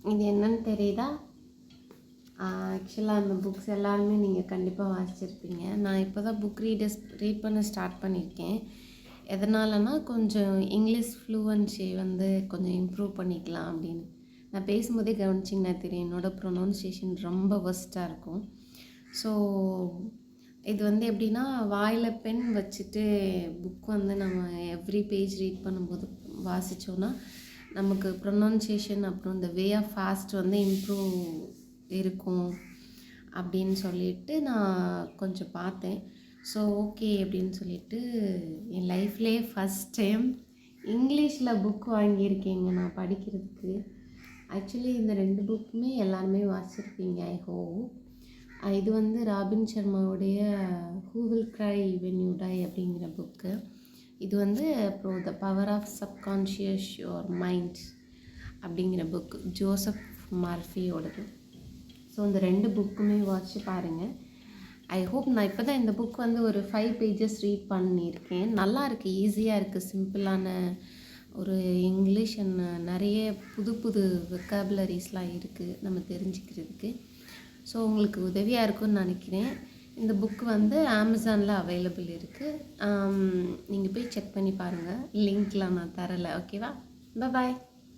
இது என்னன்னு தெரியுதா? ஆக்சுவலாக அந்த புக்ஸ் எல்லாருமே நீங்கள் கண்டிப்பாக வாசிச்சிருப்பீங்க. நான் இப்போ தான் புக் ரீட் பண்ண ஸ்டார்ட் பண்ணியிருக்கேன். எதனாலனா கொஞ்சம் இங்கிலீஷ் ஃப்ளூவன்சி வந்து கொஞ்சம் இம்ப்ரூவ் பண்ணிக்கலாம் அப்படின்னு. நான் பேசும்போதே கவனிச்சிங்கன்னா தெரியும், என்னோடய ப்ரொனவுன்சியேஷன் ரொம்ப ஒஸ்ட்டாக இருக்கும். ஸோ இது வந்து எப்படின்னா, வாயில் பென் வச்சுட்டு புக் வந்து நம்ம எவ்ரி பேஜ் ரீட் பண்ணும்போது வாசித்தோன்னா நமக்கு ப்ரொனவுன்சியேஷன் அப்புறம் இந்த வே ஆஃப் ஃபாஸ்ட் வந்து இம்ப்ரூவ் இருக்கும் அப்படின்னு சொல்லிட்டு நான் கொஞ்சம் பார்த்தேன். ஸோ ஓகே அப்படின்னு சொல்லிட்டு என் லைஃப்லேயே ஃபஸ்ட் டைம் இங்கிலீஷில் புக் வாங்கியிருக்கேங்க நான் படிக்கிறதுக்கு. ஆக்சுவலி இந்த 2 புக்குமே எல்லாருமே வாசிச்சிருப்பீங்க ஐ ஹோப். இது வந்து ராபின் சர்மாவுடைய who will cry when you die அப்படிங்கிற புக்கு. இது வந்து அப்புறம் the power of subconscious your mind அப்படிங்கிற புக்கு ஜோசப் மார்ஃபியோடது. ஸோ இந்த 2 புக்குமே வாசித்து பாருங்கள். I hope. நான் இப்போ தான் இந்த புக் வந்து ஒரு 5 பேஜஸ் ரீட் பண்ணியிருக்கேன். நல்லா இருக்குது, ஈஸியாக இருக்குது, சிம்பிளான ஒரு இங்கிலீஷ் அண்ட் நிறைய புது புது வெக்காபுலரிஸ்லாம் இருக்குது நம்ம தெரிஞ்சுக்கிறதுக்கு. ஸோ உங்களுக்கு உதவியாக இருக்கும்னு நினைக்கிறேன். இந்த புக் வந்து அமேசானில் அவைலபிள் இருக்குது. நீங்கள் போய் செக் பண்ணி பாருங்கள். லிங்க்லாம் நான் தரலை. ஓகேவா? பாய்.